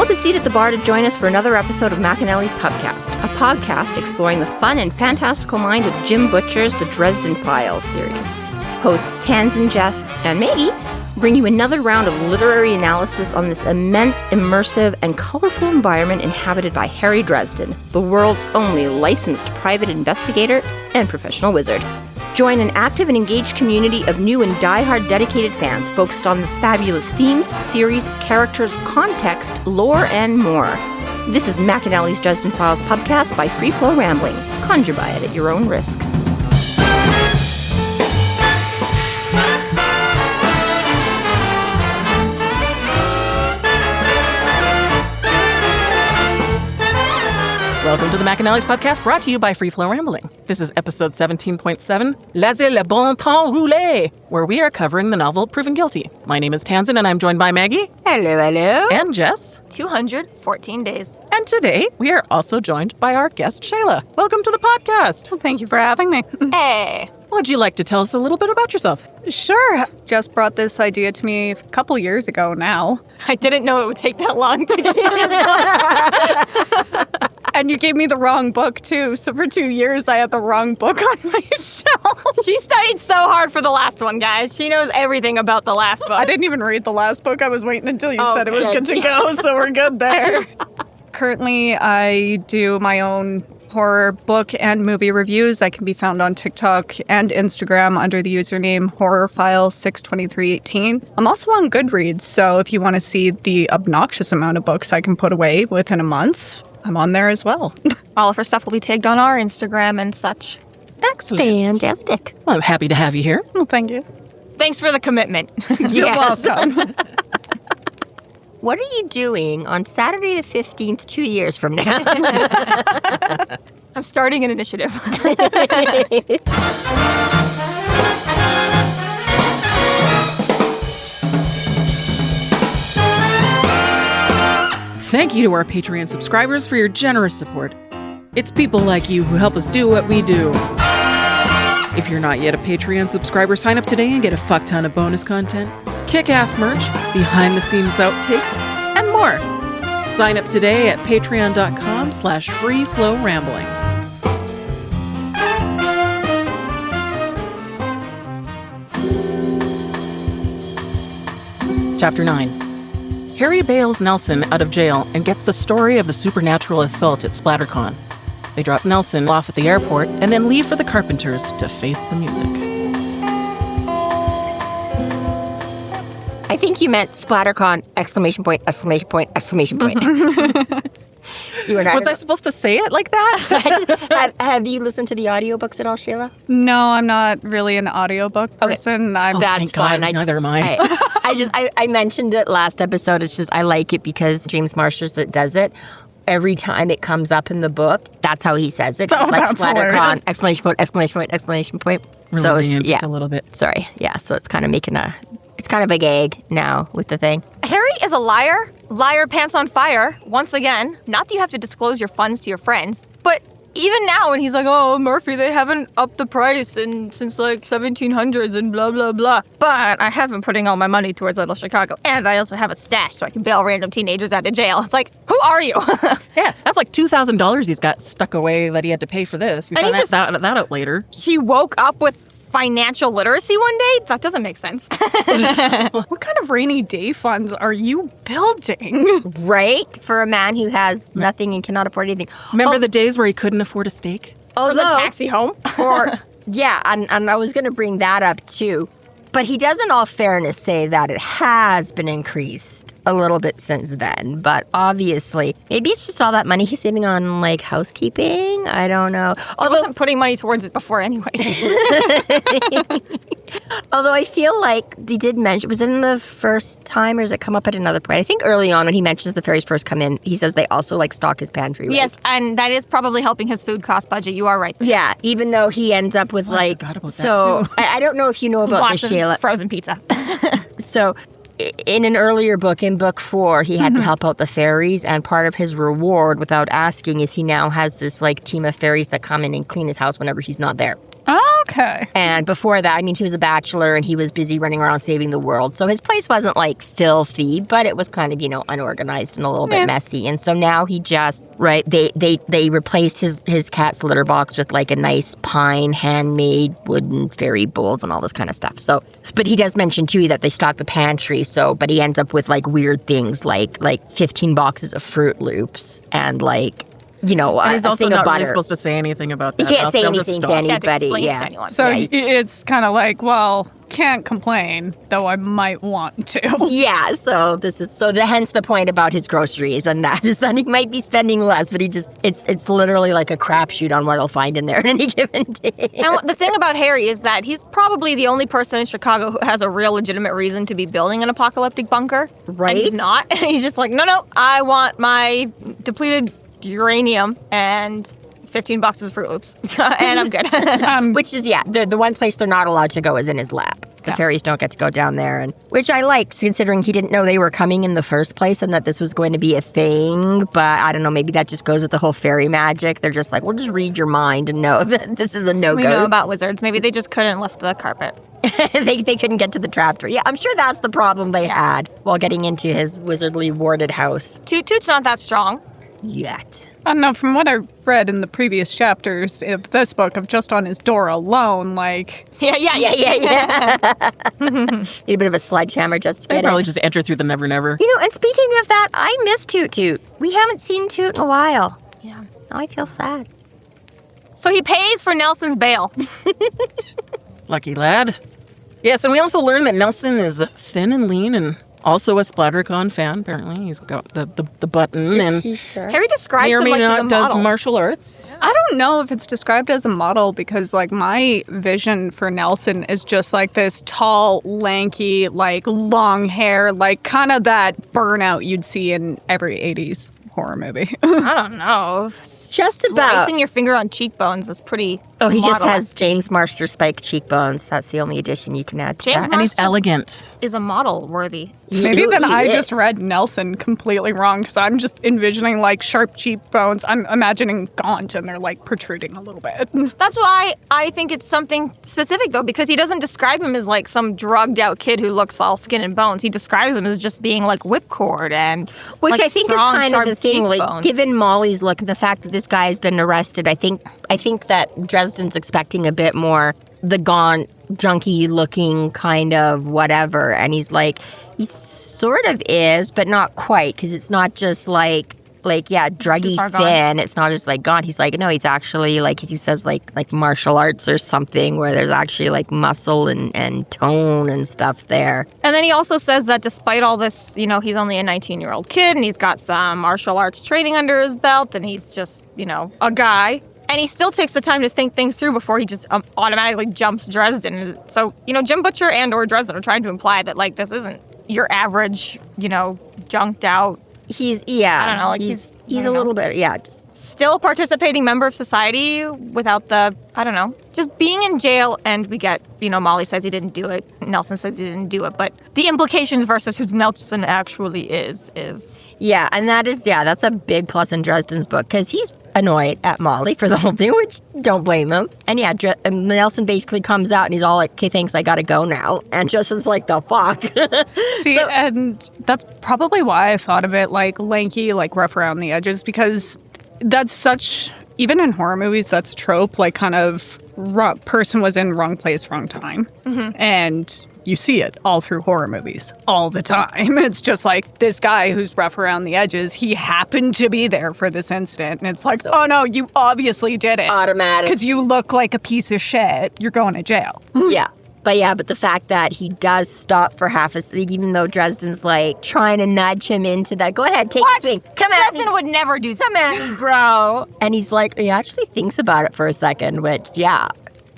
up a seat at the bar to join us for another episode of McAnally's Pubcast, a podcast exploring the fun and fantastical mind of Jim Butcher's The Dresden Files series. Hosts Tanzan, Jess, and Maggie bring you another round of literary analysis on this immense, immersive, and colorful environment inhabited by Harry Dresden, the world's only licensed private investigator and professional wizard. Join an active and engaged community of new and die-hard dedicated fans focused on the fabulous themes, theories, characters, context, lore, and more. This is McAnally's Dresden Files Pubcast by Free Flow Rambling. Conjure by it at your own risk. Welcome to the McAnally's Podcast, brought to you by Free Flow Rambling. This is episode 17.7, Laissez, temps, rouler, where we are covering the novel Proven Guilty. My name is Tanzan, and I'm joined by Maggie. Hello, hello. And Jess. 214 days. And today, we are also joined by our guest, Shayla. Welcome to the podcast. Well, thank you for having me. Hey. Would you like to tell us a little bit about yourself? Sure. Jess brought this idea to me a couple years ago now. I didn't know it would take that long to get to this book. And you gave me the wrong book, too. So for 2 years, I had the wrong book on my shelf. She studied so hard for the last one, guys. She knows everything about the last book. I didn't even read the last book. I was waiting until you said it was good to go, so we're good there. Currently, I do my own horror book and movie reviews. I can be found on TikTok and Instagram under the username horrorfile62318. I'm also on Goodreads, so if you want to see the obnoxious amount of books I can put away within a month, I'm on there as well. All of her stuff will be tagged on our Instagram and such. Excellent. Fantastic. Well, I'm happy to have you here. Well, thank you. Thanks for the commitment. You're welcome. What are you doing on Saturday the 15th, 2 years from now? I'm starting an initiative. Thank you to our Patreon subscribers for your generous support. It's people like you who help us do what we do. If you're not yet a Patreon subscriber, sign up today and get a fuck ton of bonus content, kick-ass merch, behind-the-scenes outtakes, and more. Sign up today at patreon.com/freeflowrambling. Chapter 9. Harry bails Nelson out of jail and gets the story of the supernatural assault at Splattercon. They drop Nelson off at the airport and then leave for the Carpenters to face the music. I think you meant Splattercon, exclamation point, exclamation point, exclamation point. You were not. Was I supposed to say it like that? Have you listened to the audiobooks at all, Shayla? No, I'm not really an audiobook person. That's thank fine. God, neither am I. I mentioned it last episode. It's just I like it because James Marshall that does it. Every time it comes up in the book, that's how he says it. Oh, like that's Splattercon, hilarious. exclamation point, exclamation point, exclamation point. Realizing it just a little bit. Sorry. Yeah, so it's kind of it's kind of a gag now with the thing. Harry is a liar. Liar pants on fire. Once again, not that you have to disclose your funds to your friends, but even now when he's like, oh, Murphy, they haven't upped the price since like 1700s and blah, blah, blah. But I have been putting all my money towards Little Chicago. And I also have a stash so I can bail random teenagers out of jail. It's like, who are you? Yeah, that's like $2,000 he's got stuck away that he had to pay for this. We And found he that out later. He woke up with financial literacy one day? That doesn't make sense. What kind of rainy day funds are you building? Right? For a man who has nothing and cannot afford anything. Remember the days where he couldn't afford a steak? Or the taxi home? Yeah, and I was going to bring that up too. But he does, in all fairness, say that it has been increased a little bit since then. But obviously, maybe it's just all that money he's saving on, like, housekeeping. I don't know. I wasn't putting money towards it before anyway. Although I feel like they did mention, was it in the first time or does it come up at another point? I think early on when he mentions the fairies first come in, he says they also, like, stock his pantry. Right? Yes, and that is probably helping his food cost budget. You are right. Yeah, even though he ends up with, I forgot about that, too. I don't know if you know about Lots this, of Shayla. frozen pizza. So, in an earlier book, in book 4, he had to help out the fairies, and part of his reward, without asking, is he now has this, like, team of fairies that come in and clean his house whenever he's not there. Okay. And before that, I mean, he was a bachelor and he was busy running around saving the world. So his place wasn't like filthy, but it was kind of, unorganized and a little bit messy. And so now he just, they replaced his cat's litter box with like a nice pine handmade wooden fairy bowls and all this kind of stuff. So, but he does mention too that they stock the pantry. So, but he ends up with like weird things like 15 boxes of Fruit Loops and like, he's also not really butter. supposed to say anything about that. He can't say anything to anybody. So it's kind of like, well, can't complain, though I might want to. Yeah, so hence the point about his groceries, and that is that he might be spending less, but it's literally like a crapshoot on what he'll find in there at any given day. And the thing about Harry is that he's probably the only person in Chicago who has a real legitimate reason to be building an apocalyptic bunker. Right. And he's not. He's just like, no, I want my depleted uranium and 15 boxes of Fruit Loops, and I'm good. Which is, the one place they're not allowed to go is in his lab. The fairies don't get to go down there, and which I liked, considering he didn't know they were coming in the first place and that this was going to be a thing. But I don't know, maybe that just goes with the whole fairy magic. They're just like, we'll just read your mind and know that this is a no-go. We know about wizards. Maybe they just couldn't lift the carpet. they couldn't get to the trapdoor. Yeah, I'm sure that's the problem they had while getting into his wizardly warded house. Toot's not that strong. Yet. I don't know, from what I read in the previous chapters of this book, of just on his door alone, like... Yeah. Need a bit of a sledgehammer just to get probably in. just enter through the Never Never. And speaking of that, I miss Toot. We haven't seen Toot in a while. Yeah. Now I feel sad. So he pays for Nelson's bail. Lucky lad. Yes, and we also learned that Nelson is thin and lean and also a Splattercon fan, apparently. He's got the button. And Sure? Harry describes may or him may like not he's a does model. martial arts. I don't know if it's described as a model, because like my vision for Nelson is just like this tall, lanky, like long hair, like kind of that burnout you'd see in every 80s horror movie. I don't know. Just about. Slicing your finger on cheekbones is pretty Oh, he just model. has James Marster spiked cheekbones. That's the only addition you can add to James that. And he's Marster's- elegant. Is a model worthy. Maybe then He I is. just read Nelson completely wrong, because I'm just envisioning like sharp cheekbones. I'm imagining gaunt and they're like protruding a little bit. That's why I think it's something specific, though, because he doesn't describe him as like some drugged out kid who looks all skin and bones. He describes him as just being like whipcord and Which like, I think is strong, kind of sharp the thing. Like, cheekbones. given Molly's look and the fact that this guy has been arrested, I think that Dresden's expecting a bit more the gaunt, junky-looking kind of whatever, and he's like, he sort of is, but not quite, because it's not just like druggy far thin. It's not just like gaunt. He's like, no, he's actually like, he says like martial arts or something, where there's actually like muscle and tone and stuff there. And then he also says that despite all this, he's only a 19-year-old kid and he's got some martial arts training under his belt and he's just, a guy. And he still takes the time to think things through before he just automatically jumps Dresden. So, Jim Butcher and or Dresden are trying to imply that, like, this isn't your average, junked out. He's, I don't know, like he's I a don't know. little bit, just Still participating member of society without the, I don't know, just being in jail. And we get, Molly says he didn't do it. Nelson says he didn't do it. But the implications versus who Nelson actually is. Yeah, and that's a big plus in Dresden's book, because he's annoyed at Molly for the whole thing, which don't blame him. And and Nelson basically comes out and he's all like, okay, thanks, I gotta go now. And Justin's like, the fuck? See, and that's probably why I thought of it like lanky, like rough around the edges, because that's such, even in horror movies, that's a trope, like kind of person was in wrong place, wrong time. Mm-hmm. And you see it all through horror movies all the time. It's just like this guy who's rough around the edges, he happened to be there for this incident. And it's like, oh no, you obviously did it. Automatic. Because you look like a piece of shit. You're going to jail. Yeah. But the fact that he does stop for half a second, even though Dresden's like trying to nudge him into that, go ahead, take a swing. Come at me. Dresden would never do that. Come at me, bro. And he's like, he actually thinks about it for a second, which,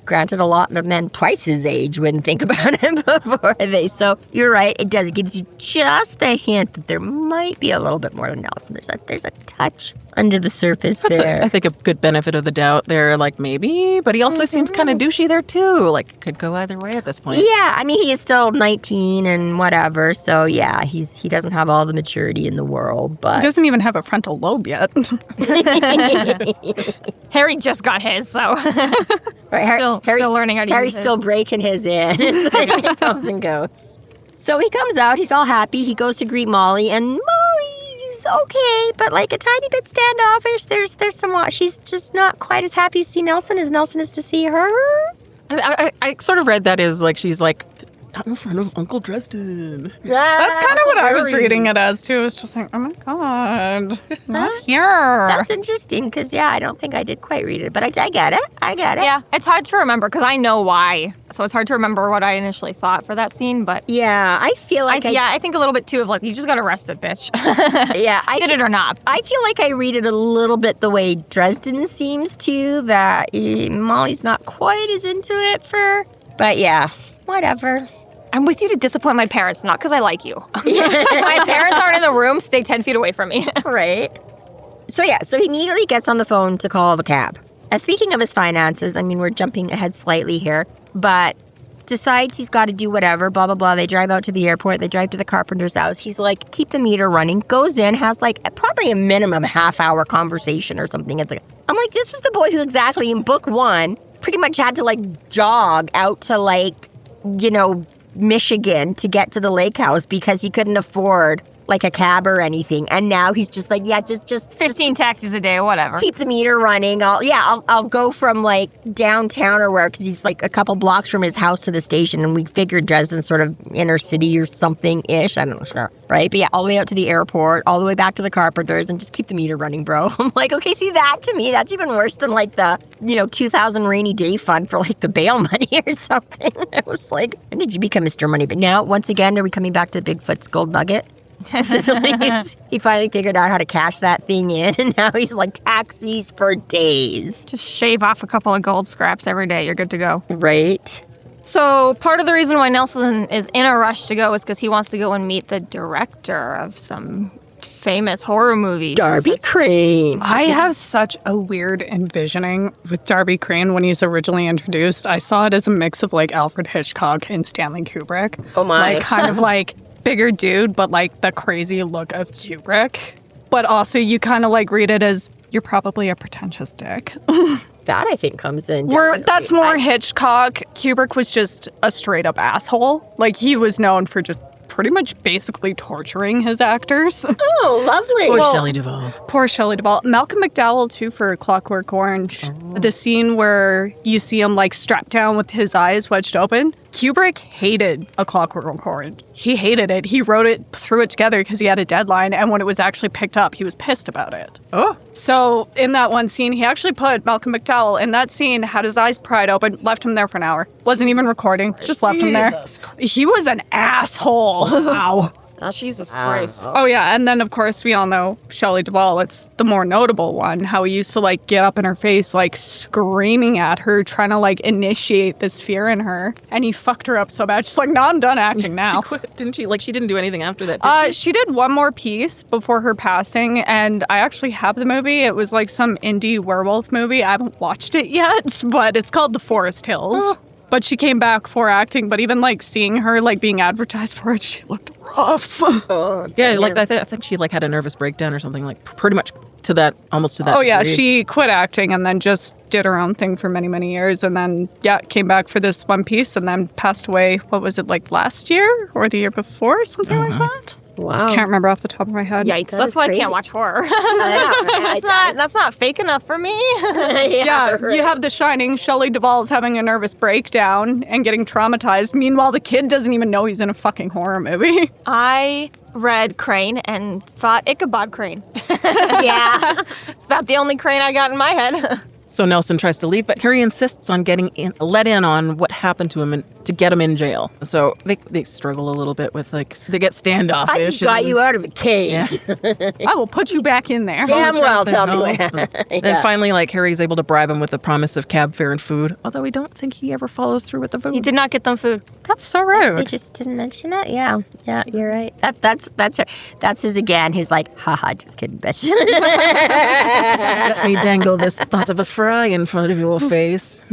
granted, a lot of men twice his age wouldn't think about it before they. So you're right, it does. It gives you just a hint that there might be a little bit more to Nelson. There's a touch under the surface there. I think a good benefit of the doubt there, like maybe, but he also seems kind of douchey there too. Like it could go either way at this point. Yeah, I mean, he is still 19 and whatever, so yeah, he doesn't have all the maturity in the world, but... He doesn't even have a frontal lobe yet. Harry just got his, so... Right, still learning how to use Harry's it. still breaking his in. It's like he comes and goes. So he comes out. He's all happy. He goes to greet Molly, and Molly's okay, but like a tiny bit standoffish. There's some. She's just not quite as happy to see Nelson as Nelson is to see her. I sort of read that as like she's like, I'm in front of Uncle Dresden. That's kind of what I was reading it as, too. It's just like, oh my God, not here. That's interesting, because, I don't think I did quite read it, but I get it. Yeah, it's hard to remember, because I know why. So it's hard to remember what I initially thought for that scene, but... Yeah, I feel like I think a little bit, too, of like, you just got arrested, bitch. Yeah, Did it or not. I feel like I read it a little bit the way Dresden seems to, that Molly's not quite as into it But yeah, whatever. I'm with you to disappoint my parents, not because I like you. My parents aren't in the room, stay 10 feet away from me. Right. So he immediately gets on the phone to call the cab. Speaking of his finances, I mean, we're jumping ahead slightly here, but decides he's got to do whatever, blah, blah, blah. They drive out to the airport. They drive to the Carpenters' house. He's like, keep the meter running. Goes in, has like probably a minimum half-hour conversation or something. I'm like, this was the boy who exactly in book 1 pretty much had to like jog out to like, Michigan to get to the lake house because he couldn't afford like a cab or anything, and now he's just like, just 15 taxis a day, whatever. Keep the meter running. I'll go from like downtown or where, because he's like a couple blocks from his house to the station, and we figured Dresden's sort of inner city or something ish. I don't know, sure, right? But all the way out to the airport, all the way back to the Carpenters, and just keep the meter running, bro. I'm like, okay, see, that to me, that's even worse than like the 2,000 rainy day fund for like the bail money or something. I was like, when did you become Mr. Money? But now, once again, are we coming back to Bigfoot's gold nugget? He finally figured out how to cash that thing in, and now he's like taxis for days. Just shave off a couple of gold scraps every day. You're good to go. Right. So part of the reason why Nelson is in a rush to go is because he wants to go and meet the director of some famous horror movies. Darby Crane. I have such a weird envisioning with Darby Crane when he's originally introduced. I saw it as a mix of like Alfred Hitchcock and Stanley Kubrick. Oh my. Like kind of like bigger dude, but like the crazy look of Kubrick. But also you kind of like read it as you're probably a pretentious dick. That I think comes in. That's more Hitchcock. Kubrick was just a straight up asshole. Like he was known for just pretty much basically torturing his actors. Oh, lovely. Poor Shelley Duvall. Poor Shelley Duvall. Malcolm McDowell, too, for Clockwork Orange. Oh. The scene where you see him, like, strapped down with his eyes wedged open. Kubrick hated A Clockwork Orange. He hated it. He wrote it, threw it together because he had a deadline, and when it was actually picked up, he was pissed about it. Oh. So, in that one scene, he actually put Malcolm McDowell in that scene, had his eyes pried open, left him there for an hour. Wasn't even recording, just left him there. He was an asshole. Wow. Jesus Christ. Oh, yeah. And then, of course, we all know Shelley Duvall. It's the more notable one. How he used to, like, get up in her face, like, screaming at her, trying to, like, initiate this fear in her. And he fucked her up so bad. She's like, no, I'm done acting now. She quit, didn't she? Like, she didn't do anything after that, did she? She did one more piece before her passing. And I actually have the movie. It was, like, some indie werewolf movie. I haven't watched it yet, but it's called The Forest Hills. Oh. But she came back for acting, but even, like, seeing her, like, being advertised for it, she looked rough. Oh, yeah, like, I think she, like, had a nervous breakdown or something, like, pretty much to that, almost to that Oh, yeah, degree. she quit acting and then just did her own thing for many, many years, and then, came back for this one piece and then passed away, what was it, like, last year? Or the year before? Something like that? Wow. Can't remember off the top of my head. Yikes. That's why crazy. I can't watch horror. That's That's not fake enough for me. Yeah, you have The Shining. Shelley Duvall's having a nervous breakdown and getting traumatized. Meanwhile, the kid doesn't even know he's in a fucking horror movie. I read Crane and thought Ichabod Crane. Yeah. It's about the only Crane I got in my head. So Nelson tries to leave, but Harry insists on getting let in on what happened to him and to get him in jail. So they struggle a little bit with, like, they get standoffish. I just got you out of a cage. Yeah. I will put you back in there. Damn well, tell me No. where. Then finally, like, Harry's able to bribe him with the promise of cab fare and food, although we don't think he ever follows through with the food. He did not get them food. That's so They rude. just didn't mention it? Yeah, you're right. That's his again. He's like, haha, just kidding, bitch. Let me dangle this thought of a fry in front of your face.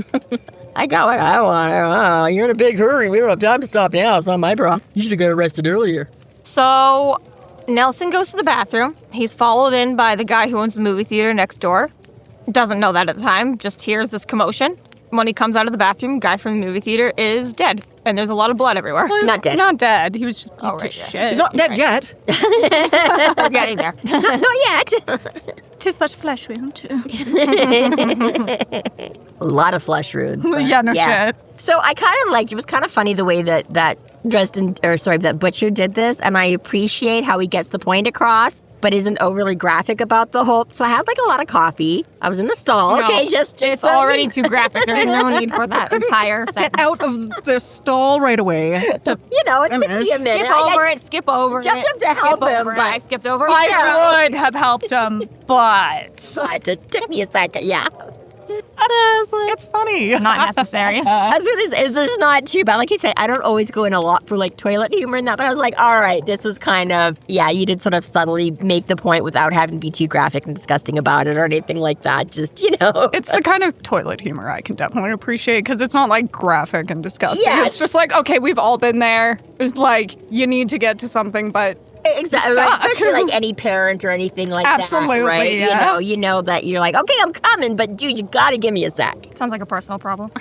I got what I want. Oh, you're in a big hurry. We don't have time to stop now. It's not my problem. You should have got arrested earlier. So Nelson goes to the bathroom. He's followed in by the guy who owns the movie theater next door. Doesn't know that at the time, just hears this commotion. when he comes out of the bathroom, guy from the movie theater is dead. And there's a lot of blood everywhere. Not dead. Not dead. He was just shit. He's not dead yet. We're getting there. Not yet. Tis but a flesh wound, too. A lot of flesh wounds. but Yeah, no shit. So I kind of liked, it was kind of funny the way that that Butcher did this, and I appreciate how he gets the point across, but isn't overly graphic about the whole. So I had like a lot of coffee. I was in the stall. No, Okay, just it's so already too graphic. There's no need for that entire sentence. Get out of the stall right away. it took me a minute. Skip over it. jumped up to help him, but I skipped over it. I would have helped him, but it took me a second. Yeah. It's funny. Not necessary. It's not too bad. Like you said, I don't always go in a lot for like toilet humor and that, but I was like, all right, this was kind of, you did sort of subtly make the point without having to be too graphic and disgusting about it or anything like that. Just, It's the kind of toilet humor I can definitely appreciate because it's not like graphic and disgusting. Yeah, it's just like, okay, we've all been there. It's like, you need to get to something, but Exactly, right. Especially like any parent or anything like Absolutely, that, right? yeah. You know that you're like, okay, I'm coming, but dude, you gotta give me a sec. Sounds like a personal problem.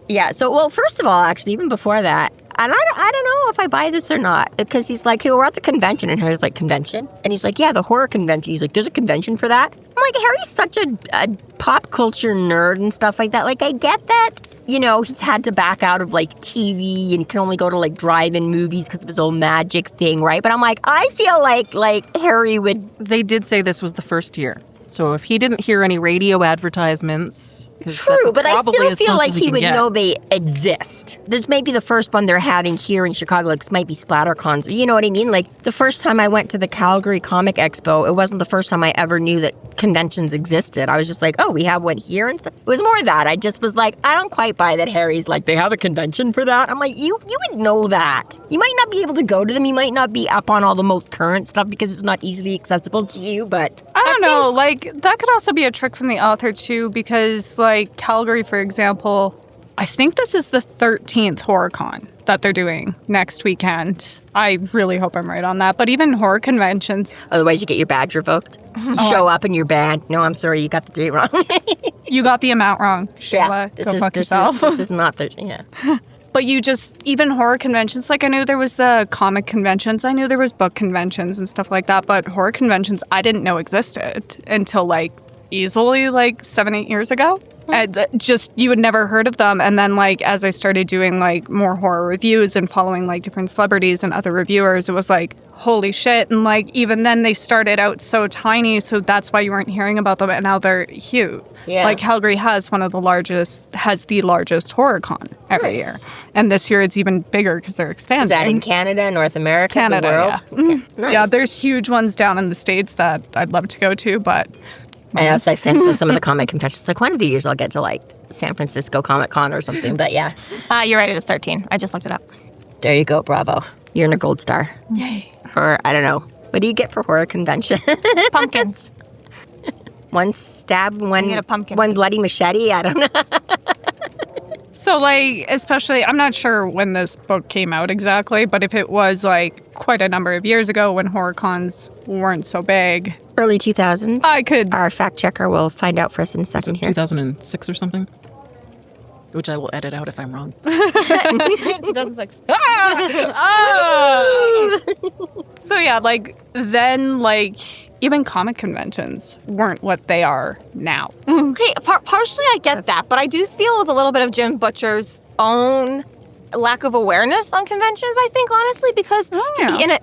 Yeah. So, well, first of all, actually, even before that, and I don't know if I buy this or not, because he's like, hey, we're at the convention, and Harry's like, convention? And he's like, yeah, the horror convention. He's like, there's a convention for that? I'm like, Harry's such a pop culture nerd and stuff like that. Like, I get that. He's had to back out of, like, TV and can only go to, like, drive-in movies because of his old magic thing, right? But I'm like, I feel like Harry would... They did say this was the first year. So if he didn't hear any radio advertisements... True, but I still feel like he would get. know they exist. This may be the first one they're having here in Chicago. Like, this might be Splattercons. You know what I mean? Like, the first time I went to the Calgary Comic Expo, it wasn't the first time I ever knew that conventions existed. I was just like, oh, we have one here and stuff. It was more that. I just was like, I don't quite buy that Harry's like, they have a convention for that? I'm like, you would know that. You might not be able to go to them. You might not be up on all the most current stuff because it's not easily accessible to you, but... I don't know. Like, that could also be a trick from the author, too, because, like, Calgary, for example, I think this is the 13th HorrorCon that they're doing next weekend. I really hope I'm right on that. But even horror conventions... Otherwise, you get your badge revoked. You show up and you're banned. No, I'm sorry, you got the date wrong. You got the amount wrong, Shayla. Go fuck yourself. This is not the... Yeah. But even horror conventions, like I knew there was the comic conventions, I knew there was book conventions and stuff like that, but horror conventions I didn't know existed until like easily like 7-8 years ago. And you had never heard of them. And then like as I started doing like more horror reviews and following like different celebrities and other reviewers, it was like, holy shit. And like even then they started out so tiny, so that's why you weren't hearing about them, and now they're huge. Yeah. Like Calgary has the largest HorrorCon every year. And this year it's even bigger because they're expanding. Is that in Canada, North America, Canada, the world? yeah. Okay. Nice. Yeah, there's huge ones down in the States that I'd love to go to, but... I know, it's like some of the comic conventions. Like one of the years I'll get to like San Francisco Comic Con or something, but yeah. You're right, it is 13. I just looked it up. There you go, bravo. You're in a gold star. Yay. Or, I don't know. What do you get for horror convention? Pumpkins. One stab, You get a pumpkin. one bloody machete? I don't know. So, like, especially, I'm not sure when this book came out exactly, but if it was, like, quite a number of years ago when horror cons weren't so big. Early 2000s. I could... Our fact checker will find out for us in a second here. 2006 or something? Which I will edit out if I'm wrong. 2006. So, yeah, like, then, like, even comic conventions weren't what they are now. Okay, partially I get that, but I do feel it was a little bit of Jim Butcher's own lack of awareness on conventions, I think, honestly, because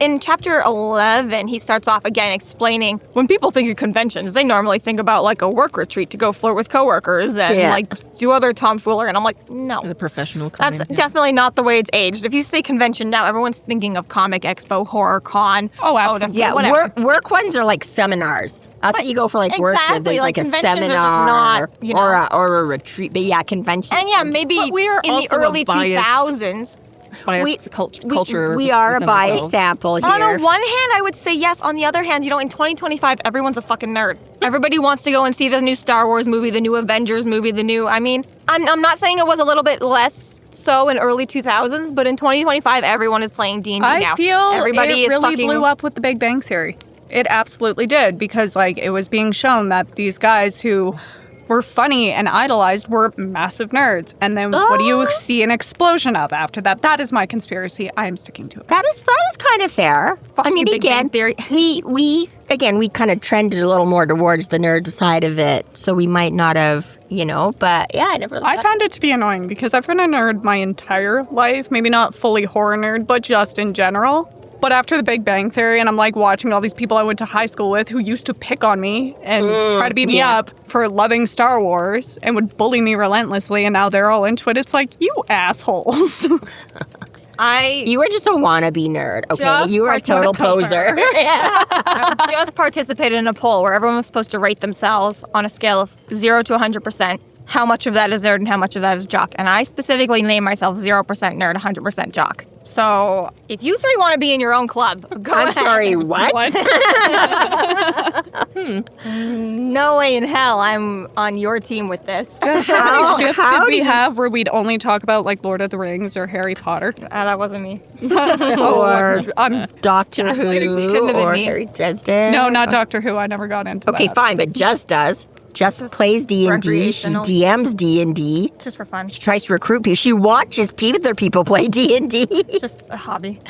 in chapter 11, he starts off again explaining when people think of conventions, they normally think about like a work retreat to go flirt with coworkers and like do other tomfoolery, and I'm like, no. The professional kind. That's definitely not the way it's aged. If you say convention now, everyone's thinking of Comic Expo, Horror Con. Oh, absolutely. Yeah, whatever. work ones are like seminars. That's what you go for, like work. There's like a conventions seminar are just not, or a retreat. But yeah, conventions. And yeah, maybe in the early 2000s. Biased culture. We are a biased sample here. On the one hand, I would say yes. On the other hand, in 2025, everyone's a fucking nerd. Everybody wants to go and see the new Star Wars movie, the new Avengers movie, I'm not saying it was a little bit less so in early 2000s, but in 2025, everyone is playing D&D now. I feel everybody it really blew up with the Big Bang Theory. It absolutely did, because like it was being shown that these guys who were funny and idolized were massive nerds. And then what do you see an explosion of after that? That is my conspiracy. I am sticking to it. That is kind of fair. I mean, Big Bang again, Theory. we kind of trended a little more towards the nerd side of it, so we might not have, but yeah, I found it to be annoying because I've been a nerd my entire life. Maybe not fully horror nerd, but just in general. But after the Big Bang Theory, and I'm like watching all these people I went to high school with who used to pick on me and try to beat me up for loving Star Wars and would bully me relentlessly, and now they're all into it. It's like, you assholes. You were just a wannabe nerd, okay? You were a total poser. I just participated in a poll where everyone was supposed to rate themselves on a scale of 0 to 100%. How much of that is nerd and how much of that is jock. And I specifically named myself 0% nerd, 100% jock. So if you three want to be in your own club, go ahead. I'm sorry, what? No way in hell I'm on your team with this. How many shifts did we have where we'd only talk about like Lord of the Rings or Harry Potter? That wasn't me. Or Doctor Couldn't Who have been or me. Harry Dresden? No, not Doctor Who. I never got into that. Okay, fine, but Jess does. Jess plays D&D. She recreational. DMs D&D. Just for fun. She tries to recruit people. She watches other people play D&D. Just a hobby.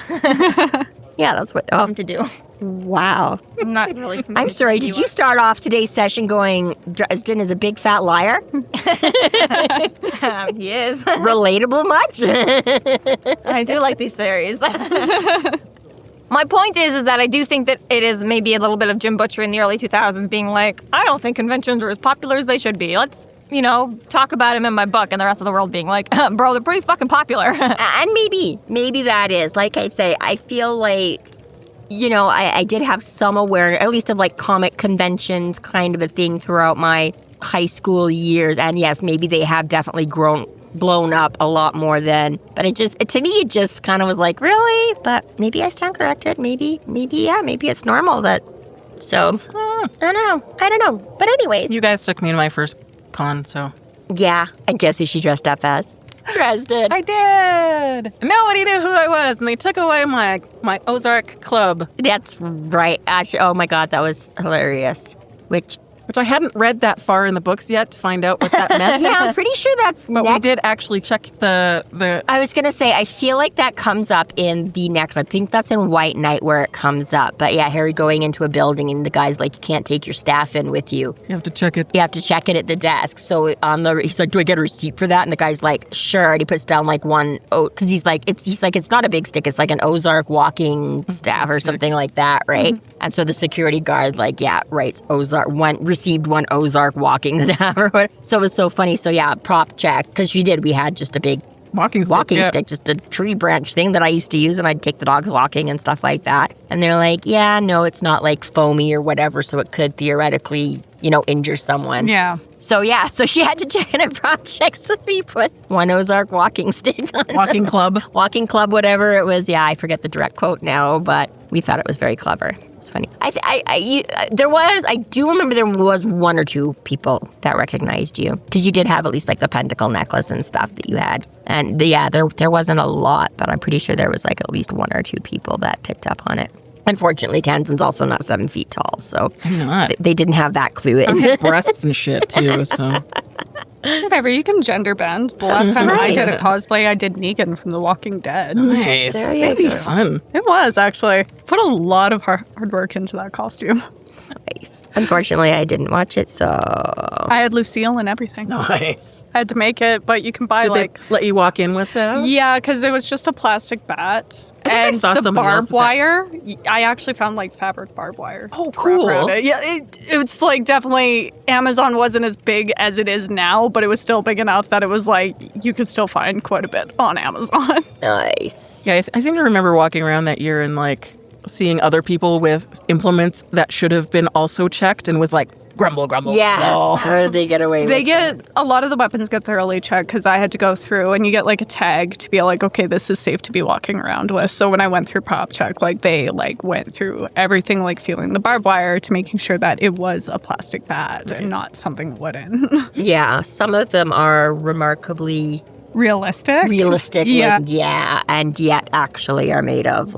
Yeah, that's what. Something to do. Wow. I'm not really. I'm sorry. Did you start off today's session going, Dresden is a big fat liar? He is. Relatable much? I do like these series. My point is that I do think that it is maybe a little bit of Jim Butcher in the early 2000s being like, I don't think conventions are as popular as they should be. Let's, talk about him in my book, and the rest of the world being like, bro, they're pretty fucking popular. And maybe that is. Like I say, I feel like, I did have some awareness, at least of like comic conventions kind of a thing throughout my high school years. And yes, maybe they have definitely blown up a lot more than, but to me it just kind of was like, really? But maybe I stand corrected. Maybe it's normal that. So I don't know. But anyways, You guys took me to my first con, so. Yeah, and guess who she dressed up as? Dresden. I did. Nobody knew who I was, and they took away my Ozark club, That's right. Actually, oh my God, that was hilarious. Which I hadn't read that far in the books yet to find out what that meant. yeah, I'm pretty sure that's But next. we did actually check the. I was going to say, I feel like that comes up in the next. I think that's in White Knight where it comes up. But yeah, Harry going into a building and the guy's like, you can't take your staff in with you. You have to check it. You have to check it at the desk. So he's like, do I get a receipt for that? And the guy's like, sure. And he puts down like one, because he's like, it's not a big stick. It's like an Ozark walking staff or something like that, right? Mm-hmm. And so the security guard like, yeah, right, received one Ozark walking staff or whatever. So it was so funny. So yeah, prop check, because we had just a big Walking stick, just a tree branch thing that I used to use, and I'd take the dogs walking and stuff like that. And they're like, yeah, no, it's not like foamy or whatever, so it could theoretically, injure someone. Yeah. So she had to check in a prop check, so we put one Ozark walking stick on. Walking club. Walking club, whatever it was. Yeah, I forget the direct quote now, but we thought it was very clever. It was funny. I do remember there was one or two people that recognized you, because you did have at least like the pentacle necklace and stuff that you had. And there wasn't a lot, but I'm pretty sure there was like at least one or two people that picked up on it. Unfortunately, Tansen's also not 7 feet tall, so I'm not. They didn't have that clue in. I have breasts and shit too, so. Whatever, you can gender bend. The last time I did a cosplay, I did Negan from The Walking Dead. Nice. That'd be fun. It was, actually. Put a lot of hard work into that costume. Nice. Unfortunately, I didn't watch it, so. I had Lucille and everything. Nice. I had to make it, but you can buy Did they let you walk in with that? Yeah, because it was just a plastic bat. I And saw the somebody else barbed with wire, I actually found like fabric barbed wire. Oh, cool. Around it. Yeah, it's like definitely, Amazon wasn't as big as it is now, but it was still big enough that it was like, you could still find quite a bit on Amazon. Nice. Yeah, I seem to remember walking around that year and like seeing other people with implements that should have been also checked and was like, grumble. Yeah. Oh. How did they get away with that? A lot of the weapons get thoroughly checked because I had to go through and you get like a tag to be like, okay, this is safe to be walking around with. So when I went through prop check, like they like went through everything, like feeling the barbed wire to making sure that it was a plastic bat and not something wooden. Yeah, some of them are remarkably realistic. Yeah, and yet actually are made of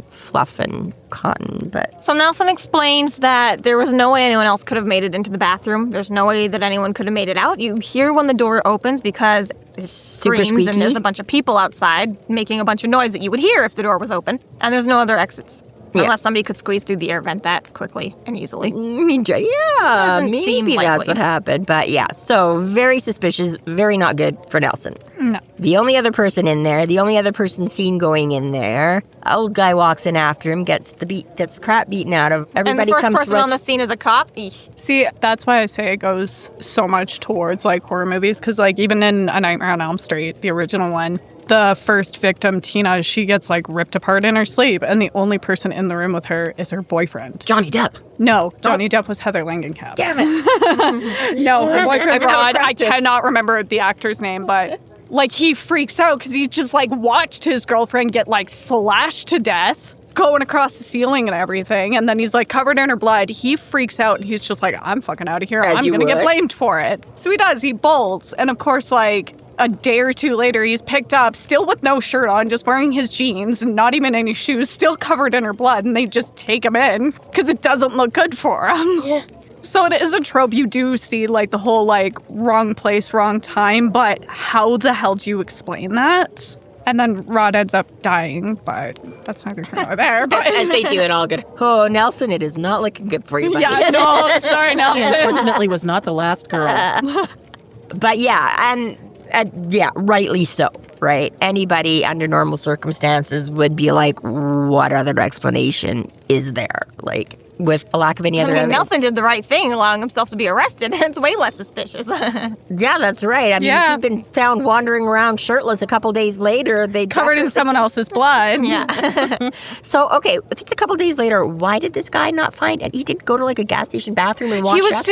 fluff and cotton. But so Nelson explains that there was no way anyone else could have made it into the bathroom. There's no way that anyone could have made it out. You hear when the door opens because it screams and there's a bunch of people outside making a bunch of noise that you would hear if the door was open. And there's no other exits. Yeah. Unless somebody could squeeze through the air vent that quickly and easily. Yeah, maybe that's what happened. But yeah, so very suspicious, very not good for Nelson. No. The only other person in there, the only other person seen going in there, old guy walks in after him, gets the crap beaten out of everybody. And the first person on the scene is a cop. See, that's why I say it goes so much towards horror movies, because even in A Nightmare on Elm Street, the original one, the first victim, Tina, she gets ripped apart in her sleep, and the only person in the room with her is her boyfriend. Johnny Depp. No, Johnny Depp was Heather Langenkamp. Damn it. No, her boyfriend Rod. I cannot remember the actor's name, but he freaks out because he just watched his girlfriend get slashed to death, going across the ceiling and everything, and then he's covered in her blood. He freaks out and he's just I'm fucking out of here. I'm gonna get blamed for it. So he does. He bolts, and of course a day or two later, he's picked up, still with no shirt on, just wearing his jeans and not even any shoes, still covered in her blood, and they just take him in because it doesn't look good for him. Yeah. So it is a trope you do see, the whole, wrong place, wrong time, but how the hell do you explain that? And then Rod ends up dying, but that's neither here nor there. But as they do it all good. Oh, Nelson, it is not looking good for you, buddy. Yeah, no, sorry, Nelson. He unfortunately was not the last girl. But yeah, and rightly so, right? Anybody under normal circumstances would be what other explanation is there? With a lack of any other evidence. Nelson did the right thing, allowing himself to be arrested. It's way less suspicious. Yeah, that's right. I mean, if you've been found wandering around shirtless a couple days later, they covered in someone else's blood. Yeah. So, okay, if it's a couple days later, why did this guy not find it? He didn't go to a gas station bathroom and wash He was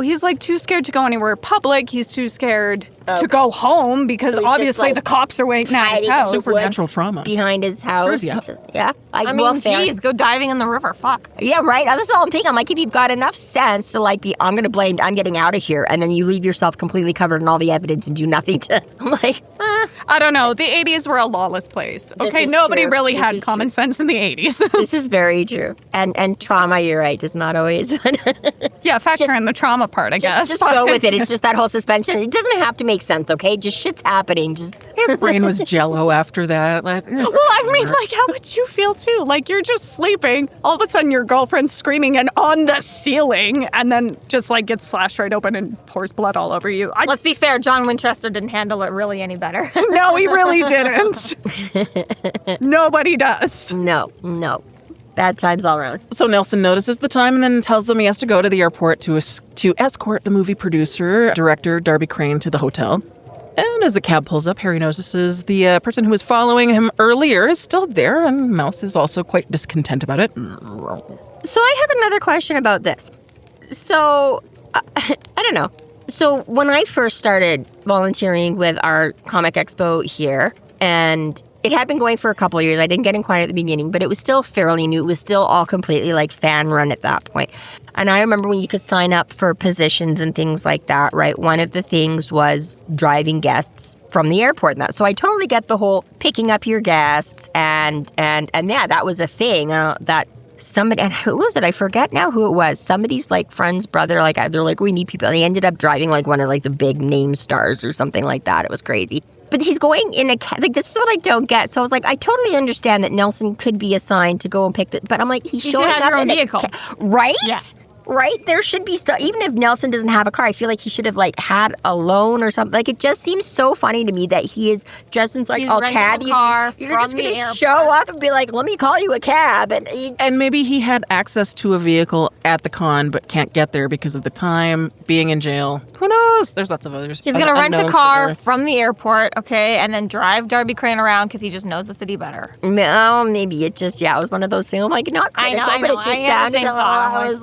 he's too scared to go anywhere public. He's too scared to go home because obviously the cops are waiting at his house. Supernatural trauma. Behind his house. Yeah. Go diving in the river. Fuck. Yeah, right. That's all I'm thinking. I'm if you've got enough sense to I'm going to blame, I'm getting out of here, and then you leave yourself completely covered in all the evidence and do nothing to, I don't know. The 80s were a lawless place. Okay, nobody really had common sense in the 80s. This is very true. And trauma, you're right, is not always. Yeah, factor in the trauma part, I guess. Just go with it. It's just that whole suspension. It doesn't have to make sense, okay? Just shit's happening. His brain was jello after that. Well, I mean, how would you feel too? You're just sleeping. All of a sudden, your girlfriend's screaming and on the ceiling, and then just gets slashed right open and pours blood all over you. Let's be fair. John Winchester didn't handle it really any better. No, he really didn't. Nobody does. No. Bad times all around. So Nelson notices the time and then tells them he has to go to the airport to escort the movie producer, director Darby Crane to the hotel. And as the cab pulls up, Harry notices the person who was following him earlier is still there, and Mouse is also quite discontent about it. So I have another question about this. So, I don't know. So when I first started volunteering with our comic expo here, and it had been going for a couple of years. I didn't get in quite at the beginning, but it was still fairly new. It was still all completely fan run at that point. And I remember when you could sign up for positions and things like that, right? One of the things was driving guests from the airport and that. So I totally get the whole picking up your guests and yeah, that was a thing that somebody, and who was it? I forget now who it was. Somebody's friend's brother, they're we need people. And they ended up driving one of the big name stars or something like that. It was crazy. But he's going in a cab. This is what I don't get. So I was I totally understand that Nelson could be assigned to go and pick but I'm he's showing up in a vehicle. Right? Yeah. Right? There should be stuff. Even if Nelson doesn't have a car, I feel he should have had a loan or something. It just seems so funny to me that he is dressed in all cabby. You're just going to show up and be let me call you a cab. And maybe he had access to a vehicle at the con, but can't get there because of the time, being in jail. Who knows? There's lots of others. He's going to rent a car from the airport, okay, and then drive Darby Crane around because he just knows the city better. Oh, maybe it just, it was one of those things. Not critical, but it just sounded I was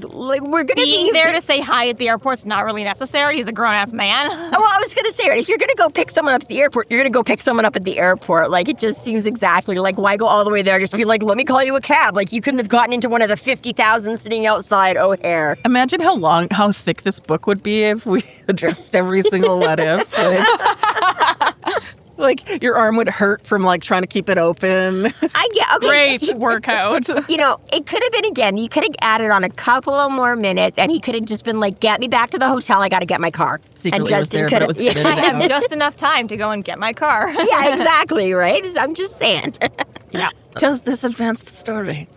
we're going to be there to say hi at the airport's not really necessary. He's a grown-ass man. Well, I was going to say, if you're going to go pick someone up at the airport, you're going to go pick someone up at the airport. It just seems exactly why go all the way there? Just be let me call you a cab. You couldn't have gotten into one of the 50,000 sitting outside O'Hare. Imagine how thick this book would be if we addressed every single what if. Like, your arm would hurt from, like, trying to keep it open. I get, okay. Great workout. You know, it could have been, again, you could have added on a couple of more minutes, and he could have just been like, get me back to the hotel, I got to get my car. Secretly and Justin was there, but it was edited I have out. just enough time to go and get my car. Yeah, exactly, right? I'm just saying. Yeah. Does this advance the story?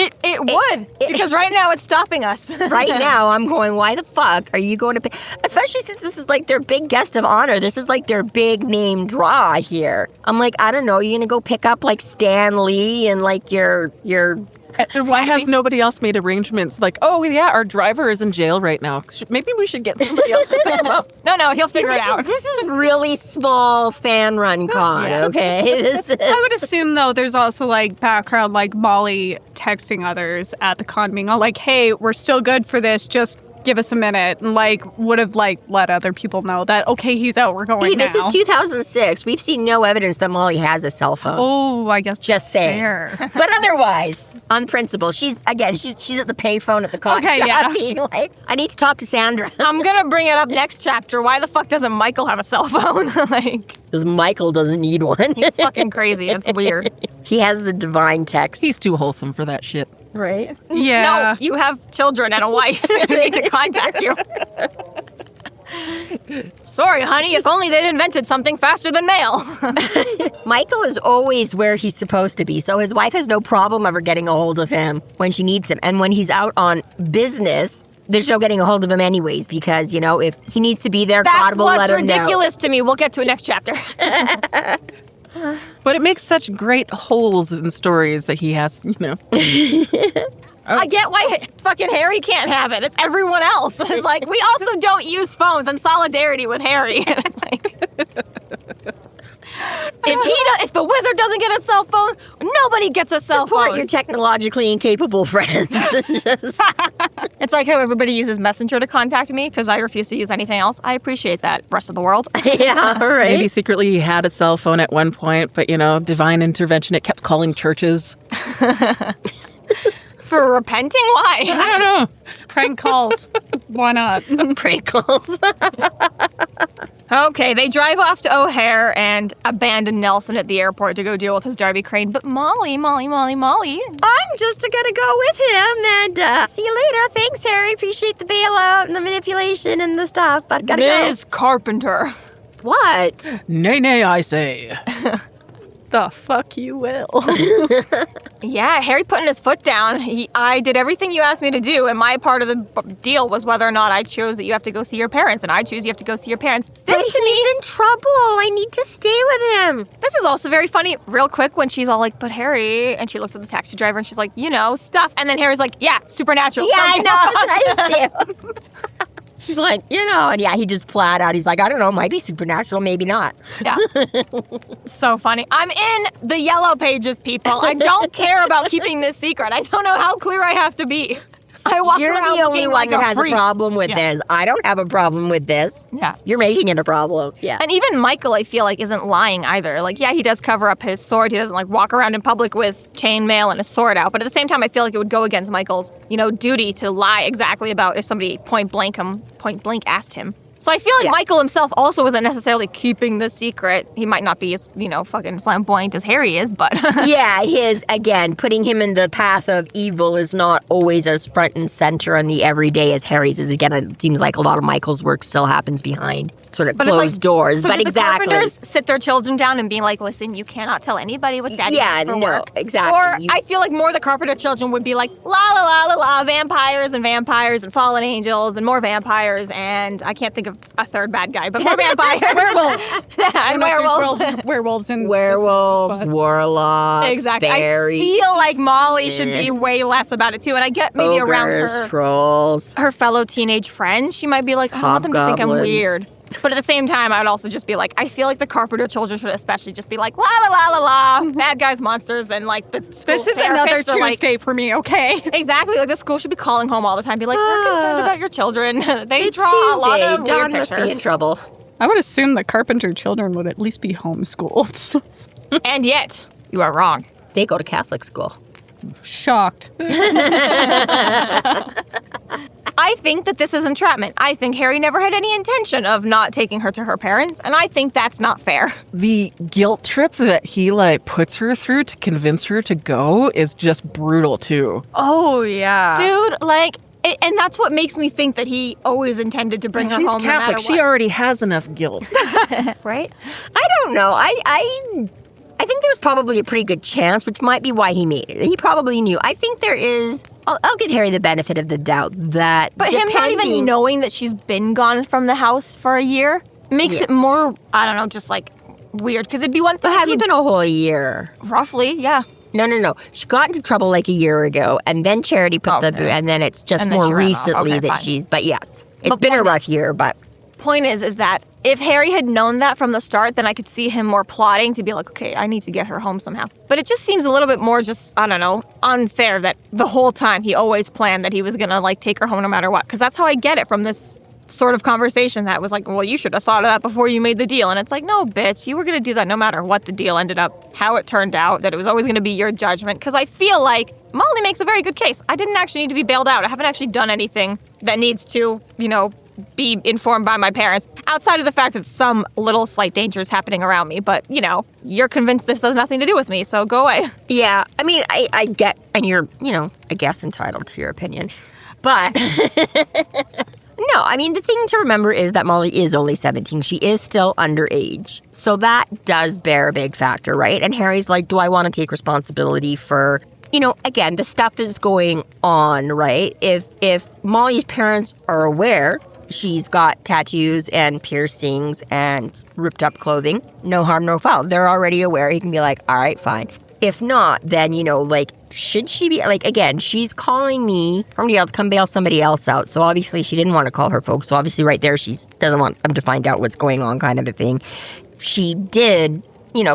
It would, because right now it's stopping us. Right now, I'm going, why the fuck are you going to pay? Especially since this is like their big guest of honor. This is like their big name draw here. I'm like, I don't know, you're going to go pick up like Stan Lee and like your And why has nobody else made arrangements? Like, oh, yeah, our driver is in jail right now. Maybe we should get somebody else to pick him up. No, he'll figure it out. This is really small fan-run con, okay? This is... I would assume, though, there's also, like, background, like, Molly texting others at the con being all like, hey, we're still good for this, just give us a minute. And, like, would have, like, let other people know that, okay, he's out, we're going Hey, now. this is 2006. We've seen no evidence that Molly has a cell phone. Oh, I guess Just saying. fair. But otherwise, on principle, she's at the payphone at the coffee Okay, shop yeah. being like, I need to talk to Sandra. I'm going to bring it up next chapter. Why the fuck doesn't Michael have a cell phone? Like, Because Michael doesn't need one. he's fucking crazy. It's weird. He has the divine text. He's too wholesome for that shit. right. Yeah. No, you have children and a wife. They need to contact you. Sorry, honey, if only they'd invented something faster than mail. Michael is always where he's supposed to be, so his wife has no problem ever getting a hold of him when she needs him. And when he's out on business, there's no getting a hold of him anyways, because, you know, if he needs to be there, That's God will what's let him know. ridiculous to me. We'll get to it next chapter. But it makes such great holes in stories that he has, you know. I get why fucking Harry can't have it. It's everyone else. It's like, we also don't use phones in solidarity with Harry. If the wizard doesn't get a cell phone, nobody gets a cell Support phone. your technologically incapable friends. It's like how everybody uses Messenger to contact me because I refuse to use anything else. I appreciate that, rest of the world. Yeah, right. Maybe secretly he had a cell phone at one point, but, you know, divine intervention, it kept calling churches. For repenting? Why? I don't know. Prank calls. Why not? Prank calls. Okay, they drive off to O'Hare and abandon Nelson at the airport to go deal with his Darby Crane. But Molly. I'm just gonna go with him and see you later. Thanks, Harry. Appreciate the bailout and the manipulation and the stuff, but gotta Ms. Carpenter. go. What? Nay, I say. The fuck you will. Yeah, Harry putting his foot down. I did everything you asked me to do, and my part of the deal was whether or not I chose that you have to go see your parents, and I choose you have to go see your parents. But This to me, he's in trouble. I need to stay with him. this is also very funny. Real quick, when she's all like, "But Harry," and she looks at the taxi driver and she's like, "You know, stuff," and then Harry's like, "Yeah, supernatural." Yeah, I Don't know. I do. She's like, you know, and yeah, he just flat out. He's like, I don't know, might be supernatural, maybe not. Yeah. So funny. I'm in the yellow pages, people. I don't care about keeping this secret. I don't know how clear I have to be. I walk You're around the only looking one like that has freak. a problem with Yeah. this. I don't have a problem with this. Yeah. You're making it a problem. Yeah. And even Michael, I feel like, isn't lying either. Like, yeah, he does cover up his sword. He doesn't, like, walk around in public with chainmail and a sword out. But at the same time, I feel like it would go against Michael's, you know, duty to lie exactly about if somebody point blank asked him. So I feel like Yeah. Michael himself also isn't necessarily keeping the secret. He might not be as, you know, fucking flamboyant as Harry is, but... Yeah, again, putting him in the path of evil is not always as front and center on the everyday as Harry's is. Again, it seems like a lot of Michael's work still happens behind sort of But it's closed like, doors. So But do exactly. the Carpenters sit their children down and be like, listen, you cannot tell anybody what Daddy Yeah, does for no, work. exactly. Or You- I feel like more the Carpenter children would be like, la la la la la, vampires and fallen angels and more vampires and I can't think of a third bad guy, but more vampires. Werewolves. And werewolves. Werewolves and Werewolves, but- warlocks, Exactly. fairies, I feel like Molly should be way less about it too. And I get maybe around ogres, trolls. her fellow teenage friends, she might be like, I don't want them to think I'm Hobgoblins. weird. But at the same time, I would also just be like, I feel like the Carpenter children should especially just be like, la la la la la, bad guys, monsters, and like the school This is another therapists are like, Tuesday for me, okay? exactly, like the school should be calling home all the time, be like, we're concerned about your children. They It's draw a lot Tuesday. of Don weird must be in pictures. trouble. I would assume the Carpenter children would at least be homeschooled. And yet, you are wrong. They go to Catholic school. Shocked. I think that this is entrapment. I think Harry never had any intention of not taking her to her parents, and I think that's not fair. The guilt trip that he, puts her through to convince her to go is just brutal, too. Oh, yeah. Dude, and that's what makes me think that he always intended to bring her home no matter She's Catholic. what. She already has enough guilt. Right? I don't know. I think there was probably a pretty good chance, which might be why he made it. He probably knew. I think there is... I'll give Harry the benefit of the doubt that... But him not even knowing that she's been gone from the house for a year makes it more, I don't know, just weird. Because it'd be one thing. It hasn't been a whole year. Roughly, yeah. No. She got into trouble a year ago, and then Charity put and then it's just more recently that she's... But yes, it's been a rough year, but... Point is that if Harry had known that from the start, then I could see him more plotting to be like, okay, I need to get her home somehow. But it just seems a little bit more just, I don't know, unfair that the whole time he always planned that he was going to, take her home no matter what. Because that's how I get it from this sort of conversation that was like, well, you should have thought of that before you made the deal. And it's like, no, bitch, you were going to do that no matter what the deal ended up, how it turned out, that it was always going to be your judgment. Because I feel like Molly makes a very good case. I didn't actually need to be bailed out. I haven't actually done anything that needs to, be informed by my parents, outside of the fact that some little slight danger is happening around me. But, you're convinced this has nothing to do with me, so go away. Yeah, I mean, I get, and you're, I guess entitled to your opinion. But, no, I mean, the thing to remember is that Molly is only 17. She is still underage. So that does bear a big factor, right? And Harry's like, do I want to take responsibility for... again, the stuff that's going on, right? If Molly's parents are aware she's got tattoos and piercings and ripped up clothing, no harm, no foul. They're already aware. He can be like, all right, fine. If not, then, should she be, again, she's calling me from the to come bail somebody else out. So obviously she didn't want to call her folks. So obviously right there, she doesn't want them to find out what's going on kind of a thing. She did,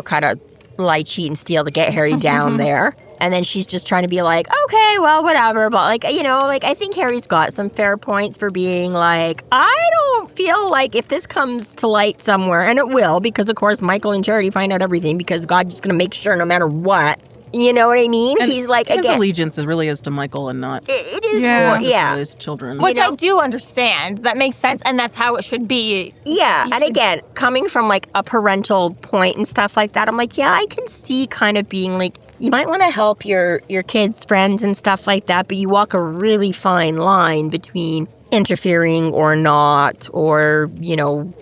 kind of lie, cheat, and steal to get Harry down there. And then she's just trying to be like, okay, well, whatever. But, I think Harry's got some fair points for being like, I don't feel like if this comes to light somewhere, and it will, because, of course, Michael and Charity find out everything because God's just going to make sure no matter what. You know what I mean? And he's like, his allegiance really is to Michael and not... It is more, yeah. His children. Which I do understand. That makes sense, and that's how it should be. Yeah, and again, coming from, a parental point and stuff like that, I'm like, yeah, I can see kind of being like, you might want to help your kids' friends and stuff like that, but you walk a really fine line between interfering or not, or,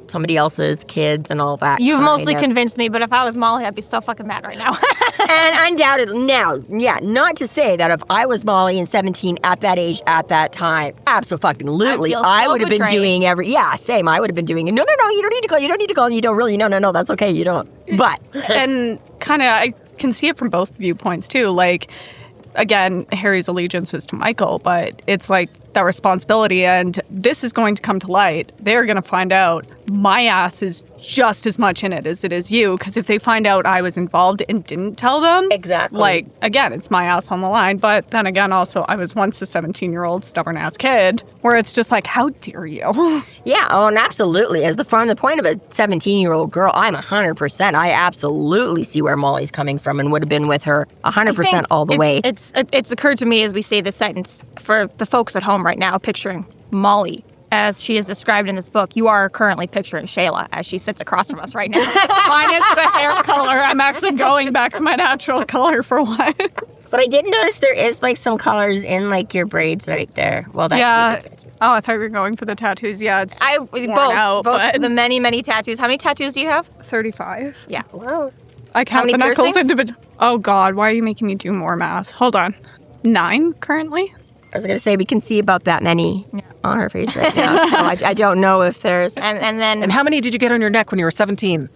somebody else's kids and all that. You've mostly convinced me, but if I was Molly, I'd be so fucking mad right now. And undoubtedly, now, not to say that if I was Molly and 17 at that age, at that time, absolutely, I would have been doing same, I would have been doing it. No, you don't need to call, you don't really, no, that's okay, you don't. But. And kind of, I can see it from both viewpoints, too. Again, Harry's allegiance is to Michael, but it's that responsibility, and this is going to come to light. They're going to find out my ass is just as much in it as it is you, because if they find out I was involved and didn't tell them, exactly. Again, it's my ass on the line, but then again, also, I was once a 17-year-old stubborn-ass kid, where it's just how dare you? Yeah, and absolutely. From the point of a 17-year-old girl, I'm 100%. I absolutely see where Molly's coming from and would have been with her 100% all the way. It's occurred to me as we say this sentence, for the folks at home right now, picturing Molly as she is described in this book, you are currently picturing Shayla as she sits across from us right now. Minus the hair color. I'm actually going back to my natural color for one. But I did notice there is some colors in your braids right there. Well, that's Oh, I thought you were going for the tattoos. Yeah, it's both the many tattoos. How many tattoos do you have? 35. Yeah. Wow. I count the knuckles individually. Oh God, why are you making me do more math? Hold on. 9 currently. I was going to say, we can see about that many on her face right now, so I don't know if there's... And how many did you get on your neck when you were 17?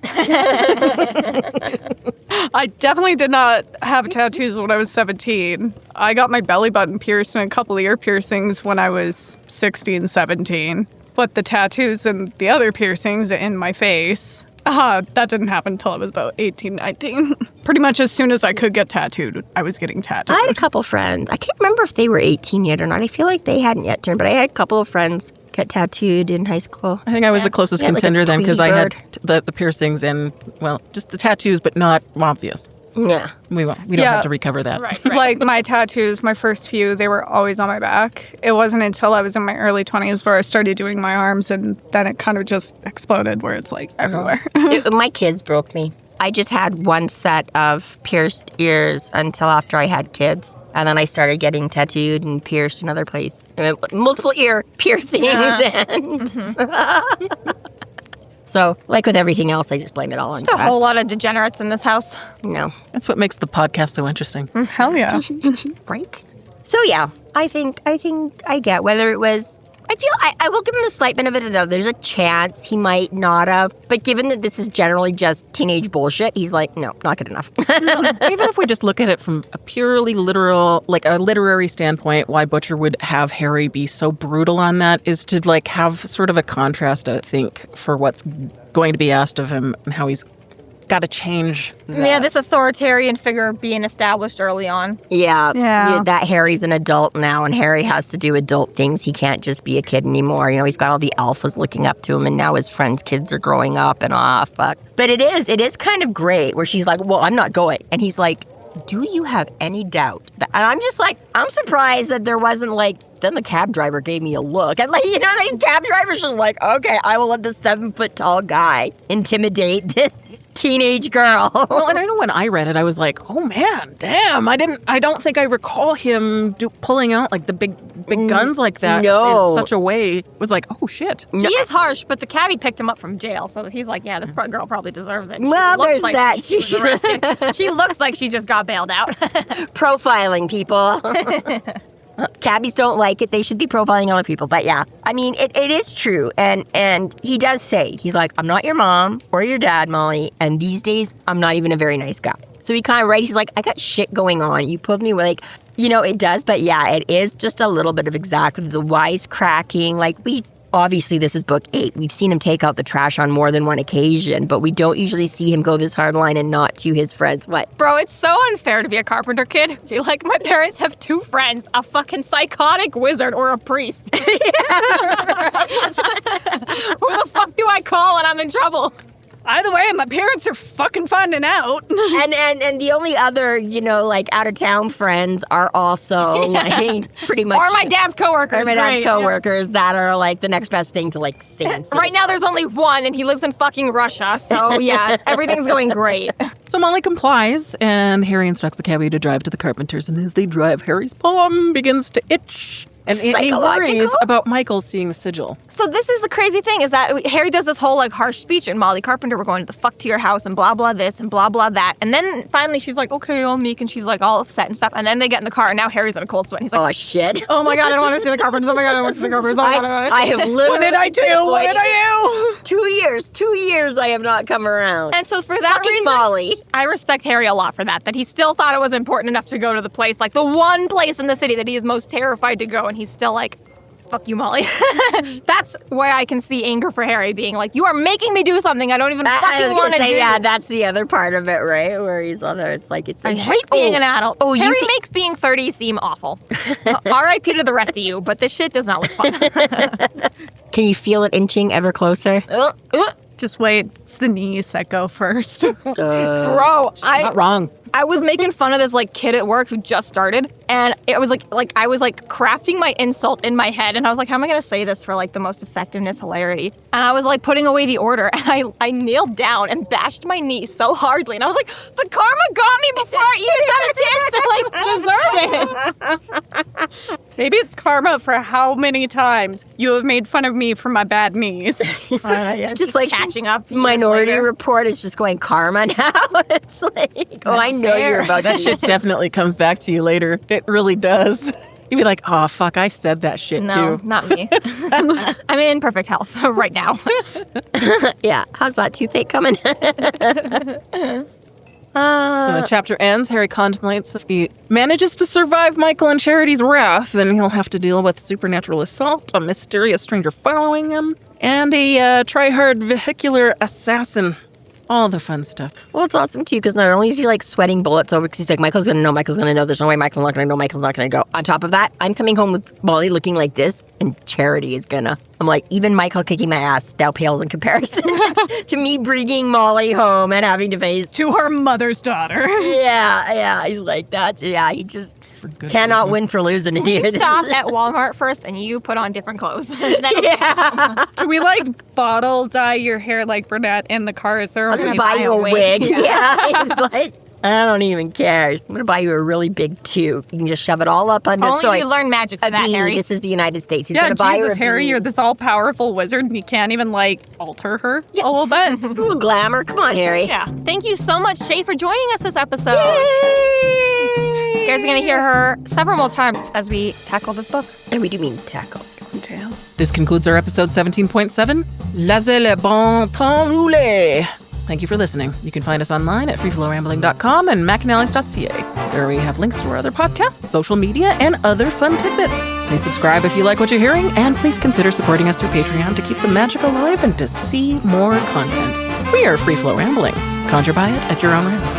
I definitely did not have tattoos when I was 17. I got my belly button pierced and a couple ear piercings when I was 16, 17. But the tattoos and the other piercings in my face... that didn't happen until I was about 18, 19. Pretty much as soon as I could get tattooed, I was getting tattooed. I had a couple friends. I can't remember if they were 18 yet or not. I feel like they hadn't yet turned, but I had a couple of friends get tattooed in high school. I think I was the closest contender then, because I had the piercings and, just the tattoos, but not obvious. Yeah. We won't. We don't have to recover that. Right. Like my tattoos, my first few, they were always on my back. It wasn't until I was in my early 20s where I started doing my arms, and then it kind of just exploded where it's like everywhere. My kids broke me. I just had one set of pierced ears until after I had kids. And then I started getting tattooed and pierced in other places. Multiple ear piercings. Yeah. And so, like with everything else, I just blame it all on There's a stress. whole lot of degenerates in this house. No. That's what makes the podcast so interesting. Hell yeah. Right? So, yeah, I think I get whether it was... I will give him the slight benefit of the doubt. There's a chance he might not have. But given that this is generally just teenage bullshit, he's like, no, not good enough. Even if we just look at it from a purely literal, like a literary standpoint, why Butcher would have Harry be so brutal on that is to like have sort of a contrast, I think, for what's going to be asked of him and how he's got to change that. Yeah, this authoritarian figure being established early on. Yeah. Yeah. That Harry's an adult now, and Harry has to do adult things. He can't just be a kid anymore. You know, he's got all the alphas looking up to him, and now his friends' kids are growing up, and fuck. But it is kind of great where she's like, well, I'm not going. And he's like, do you have any doubt? And I'm just like, I'm surprised that there wasn't like, then the cab driver gave me a look. And like, you know, the cab driver's just like, okay, I will let the 7-foot-tall guy intimidate this teenage girl. Well, and I know when I read it, I was like, oh man, damn. I don't think I recall him pulling out like the big guns like that No. in such a way. It was like, oh shit. He is harsh, but the cabbie picked him up from jail, so he's like, yeah, this girl probably deserves it. She Well, looks there's like that. She was arrested. She looks like she just got bailed out. Profiling people. Cabbies don't like it. They should be profiling other people. But yeah, I mean, it is true. And he does say, he's like, I'm not your mom or your dad, Molly. And these days, I'm not even a very nice guy. So he kind of, right, he's like, I got shit going on. You put me like, you know, it does. But yeah, it is just a little bit of exactly the wisecracking. Like obviously, this is book 8. We've seen him take out the trash on more than one occasion, but we don't usually see him go this hard line and not to his friends. What? Bro, it's so unfair to be a Carpenter kid. See, like, my parents have 2 friends, a fucking psychotic wizard or a priest. Who the fuck do I call when I'm in trouble? Either way, my parents are fucking finding out. And the only other, you know, like out of town friends are also like pretty much Or my dad's coworkers. or my dad's right, coworkers that are like the next best thing to like San yeah. Right now, there's only one, and he lives in fucking Russia. So yeah, everything's going great. So Molly complies, and Harry instructs the cabbie to drive to the Carpenters, and as they drive, Harry's palm begins to itch. And he worries about Michael seeing the sigil. So this is the crazy thing, is that Harry does this whole like harsh speech, and Molly Carpenter, we're going to the fuck to your house, and blah blah this and blah blah that, and then finally she's like, okay, all meek, and she's like all upset and stuff, and then they get in the car, and now Harry's in a cold sweat. He's like, oh shit. oh my god, I don't want to see the Carpenters. Oh my god, I don't want to see the Carpenters. Oh my god, I have literally. What did I do? What did I do? 2 years I have not come around. And so for that Fucking reason, Molly. I respect Harry a lot for that he still thought it was important enough to go to the place, like the one place in the city that he is most terrified to go, and he's still like, fuck you, Molly. That's where I can see anger for Harry being like, you are making me do something I don't even fucking want to do. Yeah, that's the other part of it, right? Where he's on there. It's like, I hate being an adult. Oh, Harry makes being 30 seem awful. R.I.P. to the rest of you, but this shit does not look fun. Can you feel it inching ever closer? Just wait. It's the knees that go first. Bro, Not wrong. I was making fun of this like kid at work who just started, and it was like I was like crafting my insult in my head, and I was like, how am I gonna say this for like the most effectiveness, hilarity? And I was like putting away the order, and I kneeled down and bashed my knee so hardly, and I was like, the karma got me before I even got a chance to like deserve it. Maybe it's karma for how many times you have made fun of me for my bad knees. It's just like catching up. Minority Report is just going karma now. It's like, oh, I know you're about That to. shit definitely comes back to you later. It really does. You'd be like, oh, fuck, I said that shit No, too. not me. I'm in perfect health right now. Yeah, how's that toothache coming? So the chapter ends. Harry contemplates if he manages to survive Michael and Charity's wrath, then he'll have to deal with supernatural assault, a mysterious stranger following him, and a try-hard vehicular assassin. all the fun stuff. Well, it's awesome, too, because not only is he, like, sweating bullets over, because he's like, Michael's going to know. There's no way Michael's not going to know. Michael's not going to go. On top of that, I'm coming home with Molly looking like this, and Charity is going to. I'm like, even Michael kicking my ass now pales in comparison to me bringing Molly home and having to face... To her mother's daughter. Yeah, he's like, he just cannot win for losing it here. You stop at Walmart first and you put on different clothes. Yeah. Can we, like, bottle dye your hair like brunette in the car? Is there I'll just buy you a wig. Yeah, it's like, I don't even care. I'm going to buy you a really big toque. You can just shove it all up under. Only you learn magic for that, beanie. Harry. This is the United States. He's going to buy her a Harry, beanie. you're this all-powerful wizard, and you can't even, like, alter her a little bit. Just a little glamour. Come on, Harry. Yeah. Thank you so much, Shay, for joining us this episode. Yay! You guys are going to hear her several more times as we tackle this book. And we do mean tackle. This concludes our episode 17.7, Laissez, temps, rouler. Thank you for listening. You can find us online at freeflowrambling.com and McAnallys.ca, where we have links to our other podcasts, social media, and other fun tidbits. Please subscribe if you like what you're hearing, and please consider supporting us through Patreon to keep the magic alive and to see more content. We are Free Flow Rambling. Conjure by it at your own risk.